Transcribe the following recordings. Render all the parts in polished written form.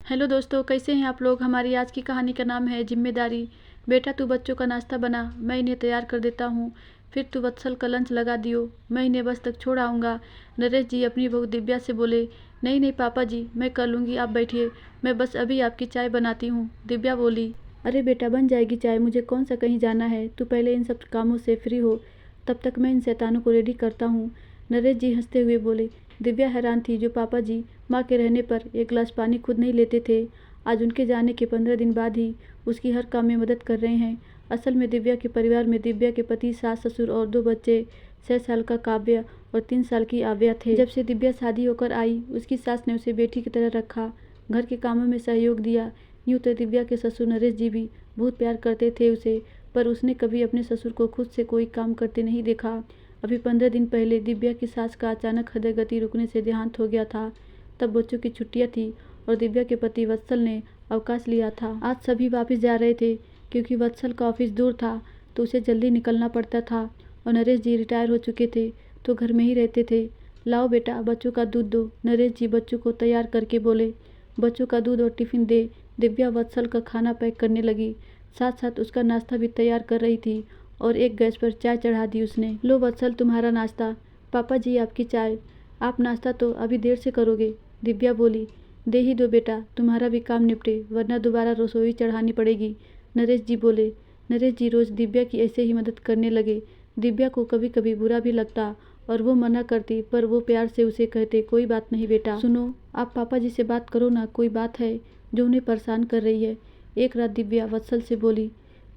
Hello दोस्तों, कैसे हैं आप लोग। हमारी आज की कहानी का नाम है जिम्मेदारी। बेटा तू बच्चों का नाश्ता बना, मैं इन्हें तैयार कर देता हूँ। फिर तू वत्सल का लंच लगा दियो, मैं इन्हें बस तक छोड़ आऊँगा। नरेश जी अपनी बहू दिव्या से बोले। नहीं नहीं पापा जी, मैं कर लूँगी, आप बैठिए, मैं बस अभी आपकी चाय बनाती हूँ। दिव्या बोली। अरे बेटा बन जाएगी चाय, मुझे कौन सा कहीं जाना है, तू पहले इन सब कामों से फ्री हो, तब तक मैं इन शैतानों को रेडी करता हूँ। नरेश जी हंसते हुए बोले। दिव्या हैरान थी, जो पापा जी माँ के रहने पर एक गिलास पानी खुद नहीं लेते थे, आज उनके जाने के 15 दिन बाद ही उसकी हर काम में मदद कर रहे हैं। असल में दिव्या के परिवार में दिव्या के पति, सास ससुर और 2 बच्चे, 6 साल का काव्य और 3 साल की आव्या थे। जब से दिव्या शादी होकर आई, उसकी सास ने उसे बेटी की तरह रखा, घर के कामों में सहयोग दिया। यूँ तो दिव्या के ससुर नरेश जी भी बहुत प्यार करते थे उसे, पर उसने कभी अपने ससुर को खुद से कोई काम करते नहीं देखा। अभी 15 दिन पहले दिव्या की सास का अचानक हृदय गति रुकने से देहांत हो गया था। तब बच्चों की छुट्टियां थी और दिव्या के पति वत्सल ने अवकाश लिया था। आज सभी वापस जा रहे थे, क्योंकि वत्सल का ऑफिस दूर था तो उसे जल्दी निकलना पड़ता था, और नरेश जी रिटायर हो चुके थे तो घर में ही रहते थे। लाओ बेटा बच्चों का दूध दो, नरेश जी बच्चों को तैयार करके बोले। बच्चों का दूध और टिफिन दे दिव्या वत्सल का खाना पैक करने लगी, साथ साथ उसका नाश्ता भी तैयार कर रही थी, और एक गैस पर चाय चढ़ा दी उसने। लो वत्सल तुम्हारा नाश्ता, पापा जी आपकी चाय, आप नाश्ता तो अभी देर से करोगे, दिव्या बोली। दे ही दो बेटा, तुम्हारा भी काम निपटे, वरना दोबारा रसोई चढ़ानी पड़ेगी, नरेश जी बोले। नरेश जी रोज दिव्या की ऐसे ही मदद करने लगे। दिव्या को कभी कभी बुरा भी लगता और वो मना करती, पर वो प्यार से उसे कहते, कोई बात नहीं बेटा। सुनो, आप पापा जी से बात करो ना, कोई बात है जो उन्हें परेशान कर रही है, एक रात दिव्या वत्सल से बोली।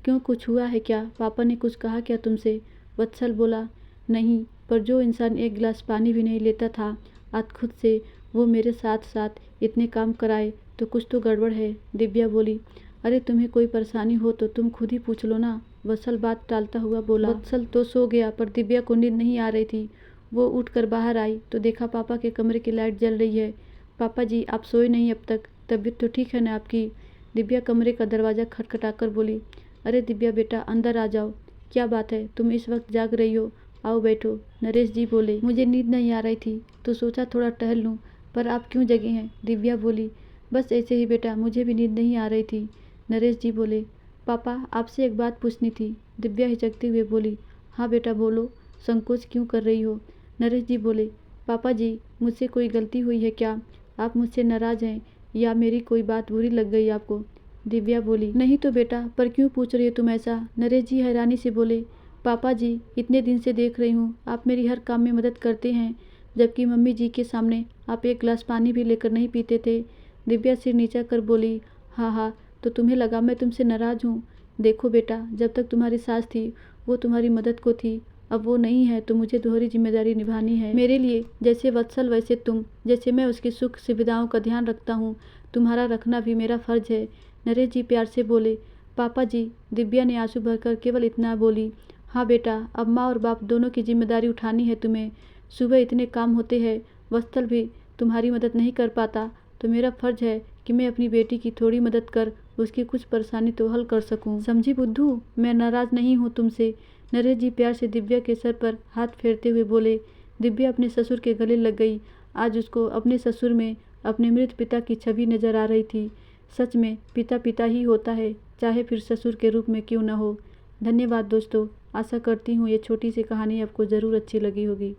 क्यों, कुछ हुआ है क्या, पापा ने कुछ कहा क्या तुमसे, वत्सल बोला। नहीं, पर जो इंसान एक गिलास पानी भी नहीं लेता था, आज खुद से वो मेरे साथ साथ इतने काम कराए, तो कुछ तो गड़बड़ है, दिव्या बोली। अरे तुम्हें कोई परेशानी हो तो तुम खुद ही पूछ लो ना, वत्सल बात टालता हुआ बोला। वत्सल तो सो गया, पर दिव्या को नींद नहीं आ रही थी। वो उठकर बाहर आई तो देखा पापा के कमरे की लाइट जल रही है। पापा जी आप सोए नहीं अब तक, तबीयत तो ठीक है ना आपकी, दिव्या कमरे का दरवाज़ा खटखटाकर बोली। अरे दिव्या बेटा अंदर आ जाओ, क्या बात है, तुम इस वक्त जाग रही हो, आओ बैठो, नरेश जी बोले। मुझे नींद नहीं आ रही थी तो सोचा थोड़ा टहल लूँ, पर आप क्यों जगे हैं, दिव्या बोली। बस ऐसे ही बेटा, मुझे भी नींद नहीं आ रही थी, नरेश जी बोले। पापा आपसे एक बात पूछनी थी, दिव्या हिचकते हुए बोली। हाँ बेटा बोलो, संकोच क्यों कर रही हो, नरेश जी बोले। पापा जी मुझसे कोई गलती हुई है क्या, आप मुझसे नाराज़ हैं या मेरी कोई बात बुरी लग गई आपको, दिव्या बोली। नहीं तो बेटा, पर क्यों पूछ रही हो तुम ऐसा, नरेश जी हैरानी से बोले। पापा जी इतने दिन से देख रही हूँ आप मेरी हर काम में मदद करते हैं, जबकि मम्मी जी के सामने आप एक गिलास पानी भी लेकर नहीं पीते थे, दिव्या सिर नीचा कर बोली। हाँ हाँ, तो तुम्हें लगा मैं तुमसे नाराज़ हूँ, देखो बेटा जब तक तुम्हारी सास थी वो तुम्हारी मदद को थी, अब वो नहीं है तो मुझे दोहरी जिम्मेदारी निभानी है मेरे लिए। जैसे वत्सल वैसे तुम, जैसे मैं उसकी सुख सुविधाओं का ध्यान रखता हूँ, तुम्हारा रखना भी मेरा फर्ज है, नरेश जी प्यार से बोले। पापा जी, दिव्या ने आंसू भरकर केवल इतना बोली। हाँ बेटा, अब माँ और बाप दोनों की जिम्मेदारी उठानी है तुम्हें, सुबह इतने काम होते हैं, वत्सल भी तुम्हारी मदद नहीं कर पाता, तो मेरा फर्ज है कि मैं अपनी बेटी की थोड़ी मदद कर उसकी कुछ परेशानी तो हल कर सकूं। समझी बुद्धू, मैं नाराज़ नहीं हूँ तुमसे, नरेश जी प्यार से दिव्या के सर पर हाथ फेरते हुए बोले। दिव्या अपने ससुर के गले लग गई। आज उसको अपने ससुर में अपने मृत पिता की छवि नजर आ रही थी। सच में पिता पिता ही होता है, चाहे फिर ससुर के रूप में क्यों न हो। धन्यवाद दोस्तों, आशा करती हूँ ये छोटी सी कहानी आपको ज़रूर अच्छी लगी होगी।